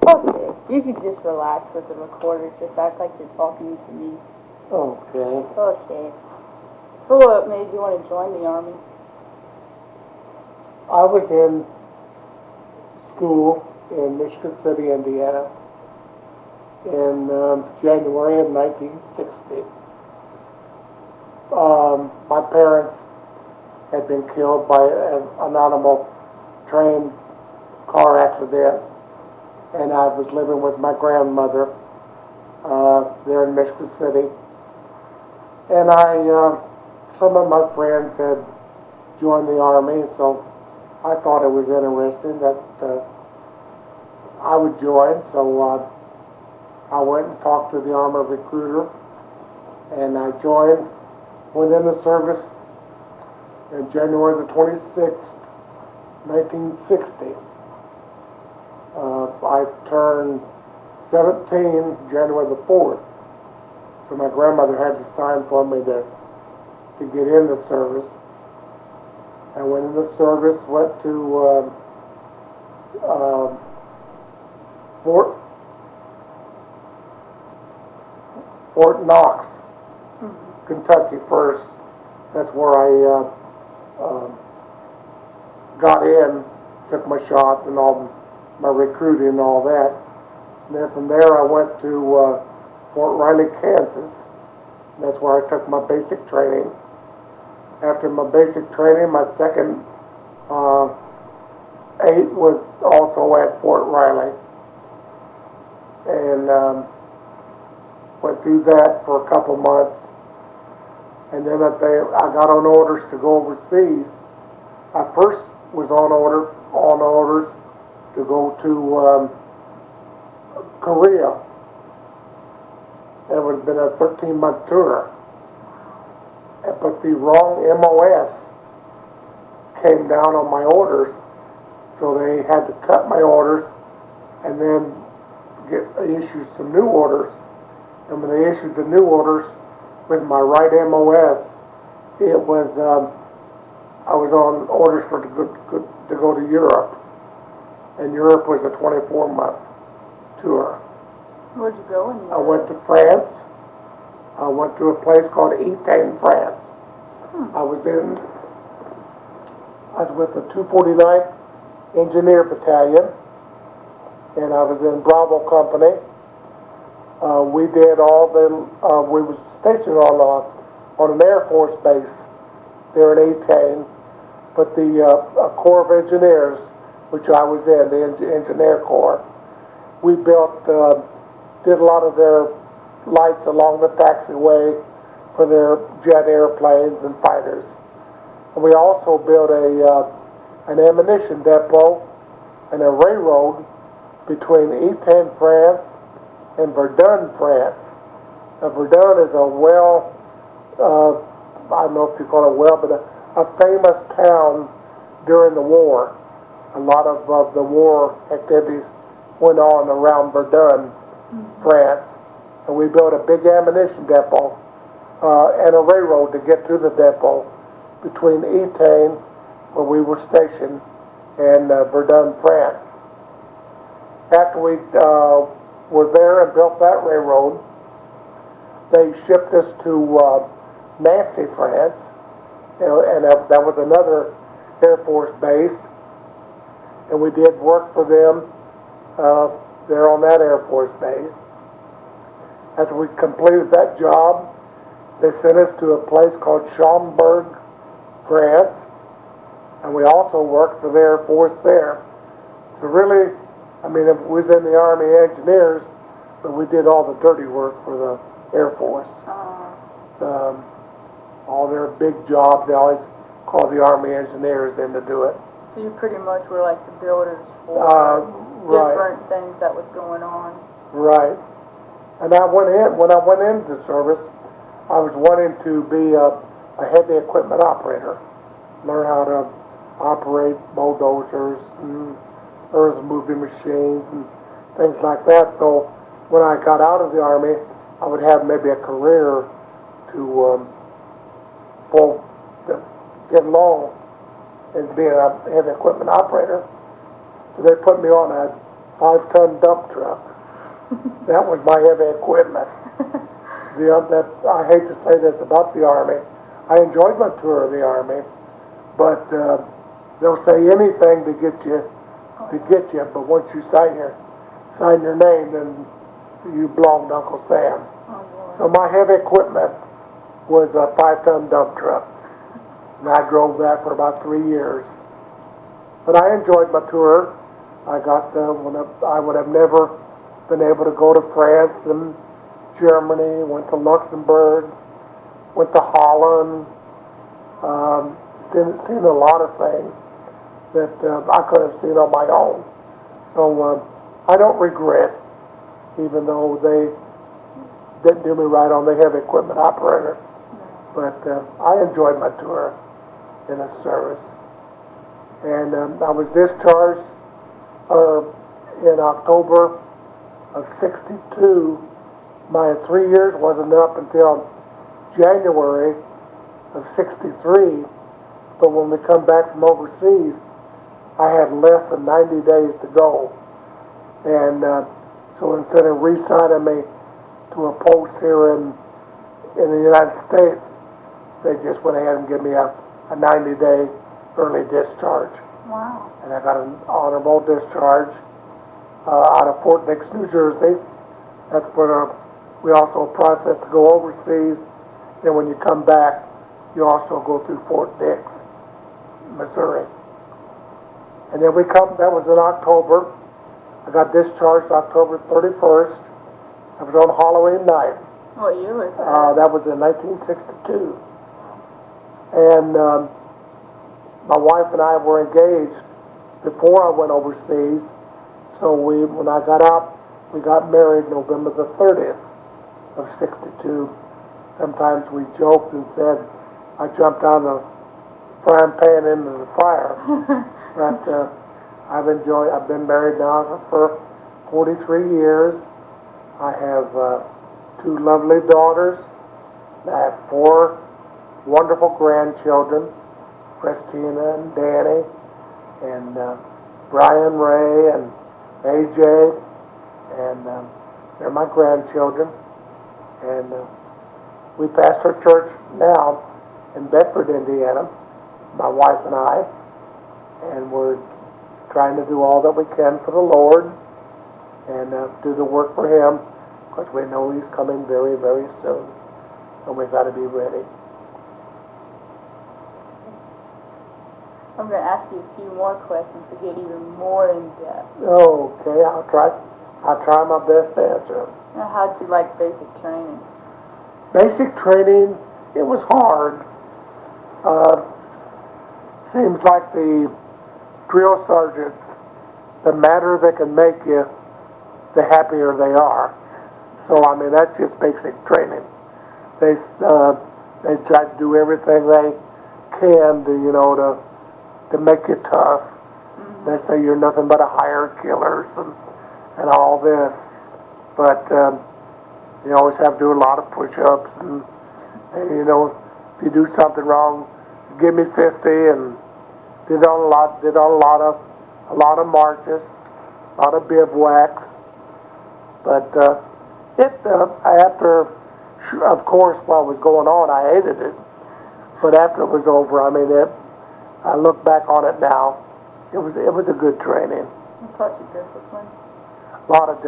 Okay, you can just relax with the recorder. Just act like you're talking to me. Okay. Okay. So what made you want to join the Army? I was in school in Michigan City, Indiana in January of 1960. My parents had been killed by an animal train car accident, and I was living with my grandmother there in Michigan City. And some of my friends had joined the Army, so I thought it was interesting that I would join. So I went and talked to the Army recruiter, and I joined, went in the service in January the 26th, 1960. I turned 17 January the 4th, so my grandmother had to sign for me to get in the service. I went in the service, went to Fort Fort Knox, Kentucky first. That's where I got in, took my shots and all my recruiting and all that. And then from there I went to Fort Riley, Kansas. That's where I took my basic training. After my basic training, my second eight was also at Fort Riley. And went through that for a couple months. And then I got on orders to go overseas. I first was on orders to go to Korea. It would have been a 13-month tour. But the wrong MOS came down on my orders, so they had to cut my orders and then issue some new orders. And when they issued the new orders with my right MOS, it was I was on orders to go to Europe, and Europe was a 24-month tour. Where'd you go in Europe? I went to France. I went to a place called Etienne, France. I was with the 249th Engineer Battalion, and I was in Bravo Company. We was stationed on an Air Force base there in Etienne, but the Corps of Engineers, which I was in, the Engineer Corps, we did a lot of their lights along the taxiway for their jet airplanes and fighters. And we also built an ammunition depot and a railroad between Etienne, France and Verdun, France. Now, Verdun is I don't know if you call it but a famous town during the war. A lot of the war activities went on around Verdun, France. And we built a big ammunition depot and a railroad to get to the depot between Etienne, where we were stationed, and Verdun, France. After we were there and built that railroad, they shipped us to Nancy, France, and that was another Air Force base, and we did work for them there on that Air Force base. After we completed that job, they sent us to a place called Schaumburg, France, and we also worked for the Air Force there. So really, it was in the Army Engineers, but we did all the dirty work for the Air Force. All their big jobs, they always call the Army Engineers in to do it. So you pretty much were like the builders for different things that was going on. Right. And when I went into the service, I was wanting to be a heavy equipment operator, learn how to operate bulldozers and earth moving machines and things like that. So when I got out of the Army, I would have maybe a career to get along as being a heavy equipment operator. So they put me on a 5-ton dump truck. That was my heavy equipment. I hate to say this about the Army. I enjoyed my tour of the Army, but they'll say anything to get you. But once you sign your name, then you belong to Uncle Sam. So my heavy equipment was a 5-ton dump truck, and I drove that for about 3 years. But I enjoyed my tour. I would have never been able to go to France and Germany, went to Luxembourg, went to Holland, seen a lot of things that I could have seen on my own. So I don't regret, even though they didn't do me right on the heavy equipment operator. But I enjoyed my tour in the service. And I was discharged in October of '62. My 3 years wasn't up until January of '63. But when we come back from overseas, I had less than 90 days to go. And so instead of re-signing me to a post here in the United States, they just went ahead and gave me a 90-day early discharge. Wow. And I got an honorable discharge out of Fort Dix, New Jersey. That's where we also process to go overseas. Then when you come back, you also go through Fort Dix, Missouri. And then that was in October. I got discharged October 31st. I was on Halloween night. What year was that? That was in 1962. And my wife and I were engaged before I went overseas. So when I got out, we got married November the 30th of '62. Sometimes we joked and said, I jumped out of the frying pan into the fire. But I've been married now for 43 years. I have 2 lovely daughters. I have 4 wonderful grandchildren, Christina and Danny, and Bryan, Ray, and AJ, and they're my grandchildren. And we pastor a church now in Bedford, Indiana, my wife and I, and we're trying to do all that we can for the Lord and do the work for Him, because we know He's coming very, very soon, and we've got to be ready. I'm going to ask you a few more questions to get even more in depth. Okay, I'll try my best to answer. Now, how'd you like basic training? Basic training, it was hard. Seems like the drill sergeants, the madder they can make you, the happier they are. So, I mean, that's just basic training. They try to do everything they can to make you tough. Mm-hmm. They say you're nothing but a hired killers and all this. But you always have to do a lot of push-ups and if you do something wrong, give me 50, and did a lot of marches, a lot of bivouacs. But after, of course, while it was going on, I hated it. But after it was over, I mean, I look back on it now. It was a good training. It taught you discipline. A lot of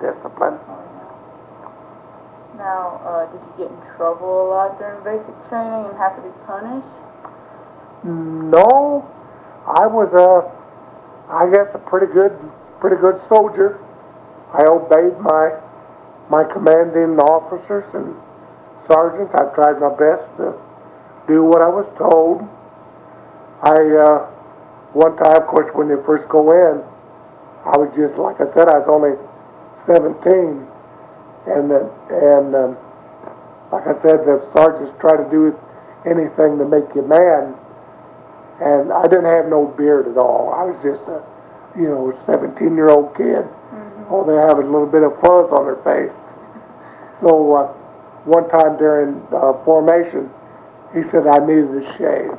discipline. Oh, yeah. Now, did you get in trouble a lot during basic training and have to be punished? No, I was I guess a pretty good soldier. I obeyed my commanding officers and sergeants. I tried my best to do what I was told. One time, of course, when you first go in, I was just, like I said, I was only 17. And like I said, the sergeants try to do anything to make you mad. And I didn't have no beard at all. I was just a 17-year-old kid. Mm-hmm. All they have is a little bit of fuzz on their face. So one time during formation, he said I needed to shave.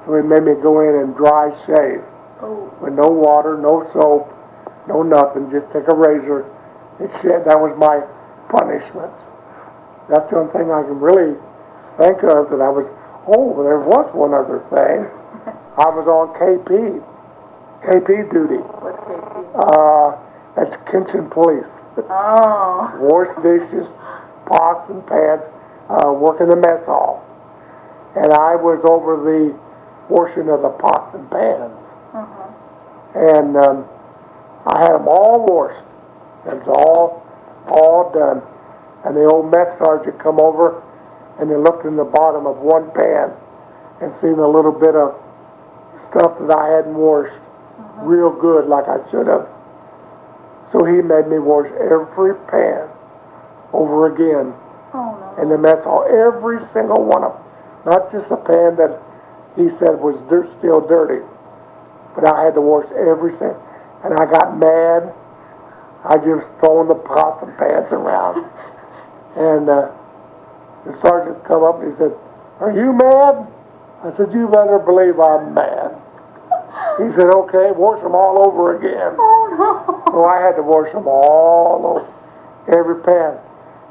So he made me go in and dry shave. Oh. With no water, no soap, no nothing, just take a razor and shed. That was my punishment. That's the only thing I can really think of that I was, oh, there was one other thing. I was on KP duty. What's KP? That's kitchen police. Oh. Wash dishes, pots and pans, work in the mess hall. And I was over the washing of the pots and pans. And I had them all washed. It was all done. And the old mess sergeant come over and he looked in the bottom of one pan and seen a little bit of stuff that I hadn't washed real good like I should have. So he made me wash every pan over again in the mess hall. Every single one of them. Not just the pan that he said was still dirty. But I had to wash every single. And I got mad. I just throwing the pots and pans around. And the sergeant come up and he said, "Are you mad?" I said, "You better believe I'm mad." He said, "Okay, wash them all over again." So I had to wash them all over, every pan.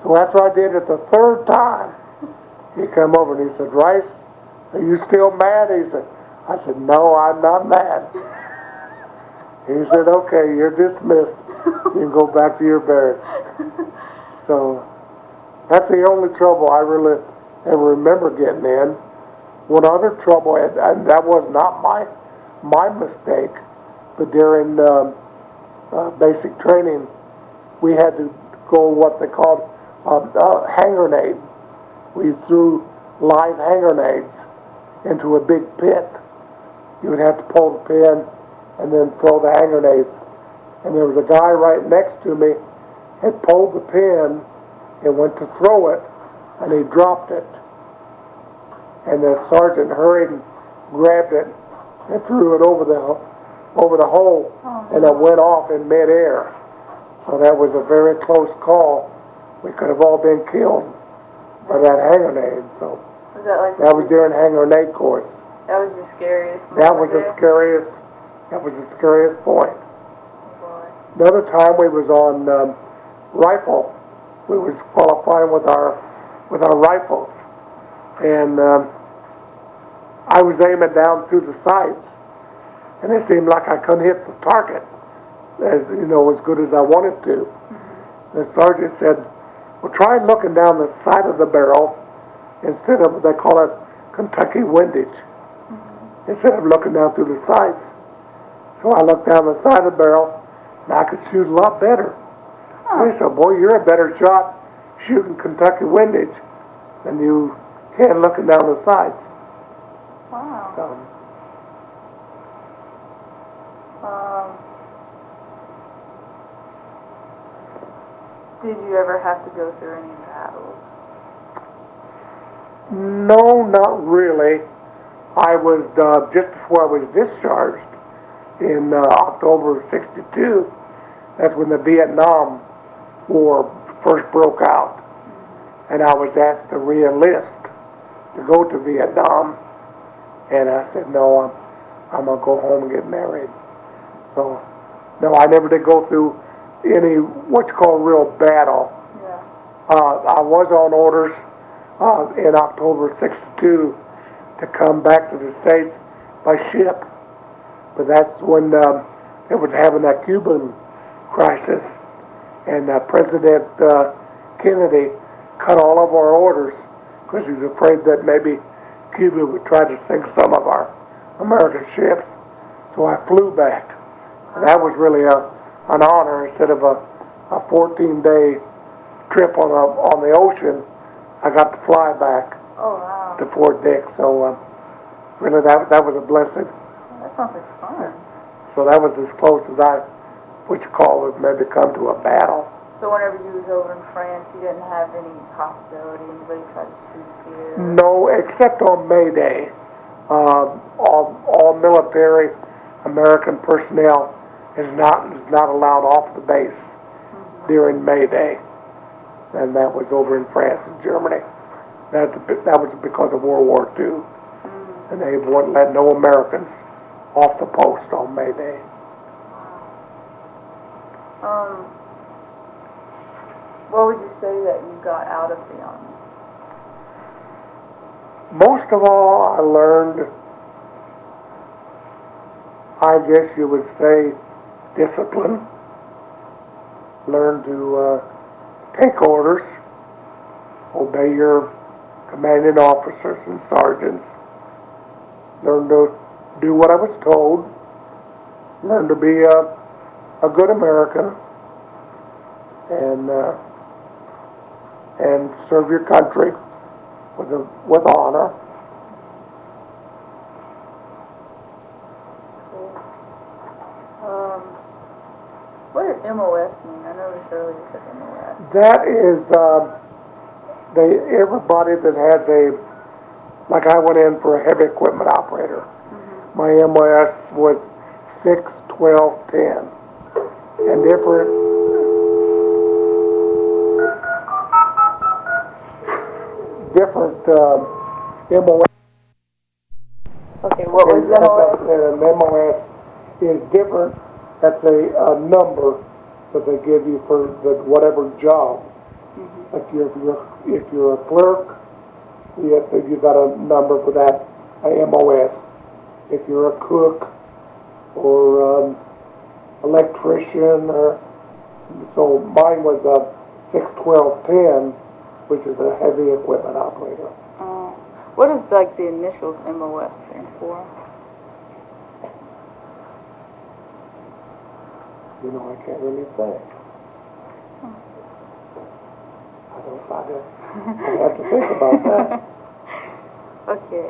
So after I did it the third time, he come over and he said, "Rice, are you still mad?" I said, "No, I'm not mad." He said, "Okay, you're dismissed. You can go back to your barracks." So that's the only trouble I really ever remember getting in. One other trouble, and that was not my mistake, but during basic training, we had to go what they called hand grenade. We threw live hand grenades into a big pit. You would have to pull the pin and then throw the hand grenades. And there was a guy right next to me, had pulled the pin and went to throw it, and he dropped it. And the sergeant hurried and grabbed it and threw it over the hole, and it went off in midair. So that was a very close call. We could have all been killed by that hand grenade. So that was during hand grenade course. That was the scariest. That was the scariest. That was the scariest point. Another time we was on rifle. We was qualifying with our rifles, and I was aiming down through the sights, and it seemed like I couldn't hit the target as good as I wanted to. The sergeant said, "Well, try looking down the side of the barrel instead of, they call it Kentucky windage, instead of looking down through the sights." So I looked down the side of the barrel, and I could shoot a lot better. He said, "Boy, you're a better shot shooting Kentucky windage than you can looking down the sights." Wow. So, did you ever have to go through any battles? no, not really. I was, just before I was discharged in October of '62, that's when the Vietnam War first broke out. And I was asked to re-enlist to go to Vietnam. And I said, "No, I'm going to go home and get married." So, no, I never did go through any, what you call real battle. Yeah. I was on orders in October '62 to come back to the States by ship. But that's when it was having that Cuban crisis. And President Kennedy cut all of our orders because he was afraid that maybe Cuba would try to sink some of our American ships. So I flew back. And that was really an honor. Instead of a 14-day trip on the ocean, I got to fly back to Fort Dix. So really that was a blessing. That sounds like fun. So that was as close as what you call it, maybe come to a battle. So whenever you was over in France, you didn't have any hostility, anybody tried to shoot you? No, except on May Day. All military American personnel is not allowed off the base during May Day. And that was over in France and Germany. That was because of World War II. And they wouldn't let no Americans off the post on May Day. Um, what would you say that you got out of the Army? Most of all, I learned, I guess you would say, discipline. Learned to take orders, obey your commanding officers and sergeants. Learned to do what I was told. Learned to be a good American and serve your country with honor. Cool. What does MOS mean? I noticed earlier you said MOS. That is, everybody that has like I went in for a heavy equipment operator. Mm-hmm. My MOS was 6, 12, 10. And different MOS. Okay, what was MOS? An MOS is different. That's a number that they give you for whatever job. Mm-hmm. Like if you're a clerk, you got a number for that, a MOS. If you're a cook or electrician, or so mine was a 61210, which is a heavy equipment operator. What does like the initials MOS stand for? You know, I can't really think. I have to think about that. Okay,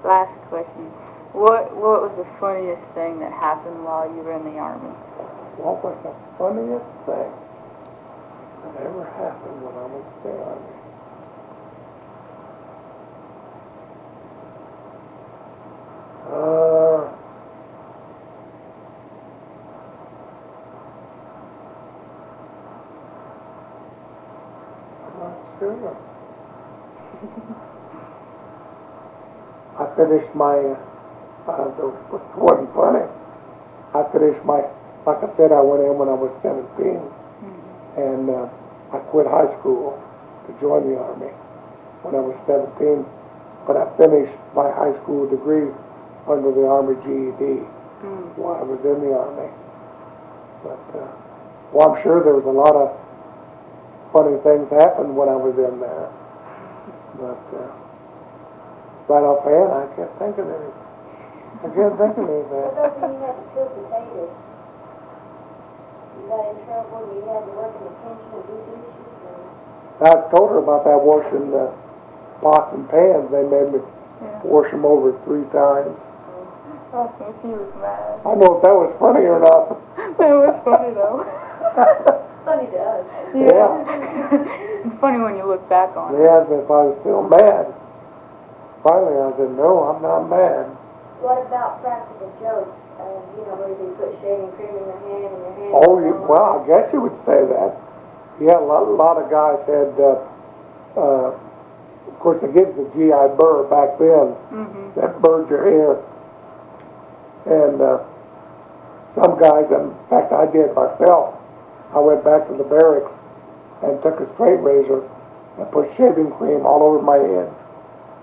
last question. What was the funniest thing that happened while you were in the Army? What was the funniest thing that ever happened when I was in the Army? I'm not sure. I finished my, it wasn't funny. I finished like I said, I went in when I was 17, Mm-hmm. and I quit high school to join the Army when I was 17, but I finished my high school degree under the Army GED while I was in the Army. But, well, I'm sure there was a lot of funny things happened when I was in there, but right offhand, I can't think of anything. I can't think of anything. What about when you had to peel potatoes? You got in trouble, you had to work in the kitchen and do dishes, or? I told her about that washing pots and pans. They made me wash them over 3 times. Oh, she was mad. I don't know if that was funny or not. That was funny though. Funny to us. Yeah. It's funny when you look back on They it. asked me if I was still mad. Finally, I said, no, I'm not mad. What about practical jokes? You know, where you put shaving cream in your hand and your hand. Oh, well, I guess you would say that. Yeah, a lot of guys had, of course, they give the GI burr back then. Mm-hmm. That burred your hair. And some guys, in fact, I did myself. I went back to the barracks and took a straight razor and put shaving cream all over my head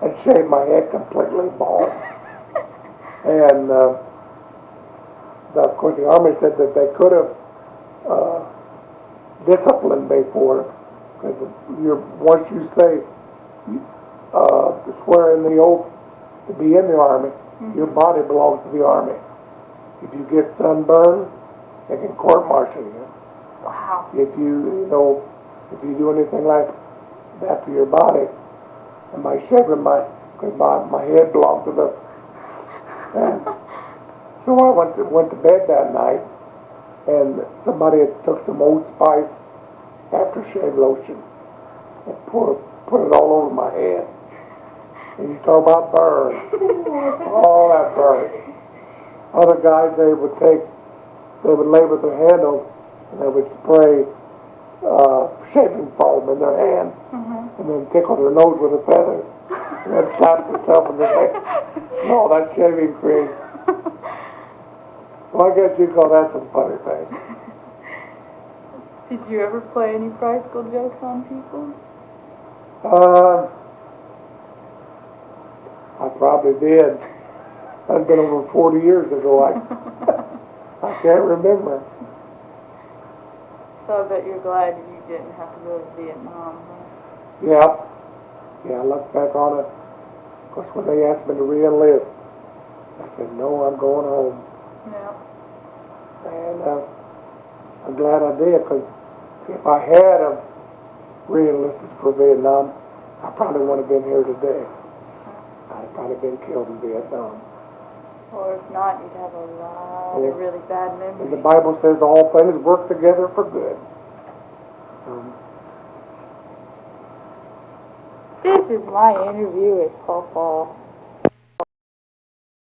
and shaved my head completely bald. And of course, the Army said that they could have disciplined me for it, because once you say swear in the oath to be in the Army, your body belongs to the Army. If you get sunburned, they can court-martial you. Wow. If you do anything like that to your body, and my shaving, because my head belonged to the, and so I went to bed that night, and somebody had took some Old Spice aftershave lotion and put it all over my head. And you talk about burn, all that burn. Other guys, they would lay with their hand on, and they would spray shaving foam in their hand, and then tickle their nose with a feather, and then slap themselves in the face. No, that's shaving cream. Well, I guess you'd call that some funny thing. Did you ever play any practical jokes on people? I probably did. That's been over 40 years ago. I can't remember. So I bet you're glad you didn't have to go to Vietnam, huh? Yeah. Yeah, I look back on it. Of course, when they asked me to re-enlist, I said, no, I'm going home. Yeah. And I'm glad I did, because if I had re-enlisted for Vietnam, I probably wouldn't have been here today. I'd probably been killed in Vietnam. Or if not, you'd have a lot of really bad memories. And the Bible says all things work together for good. This is my interview with Paul.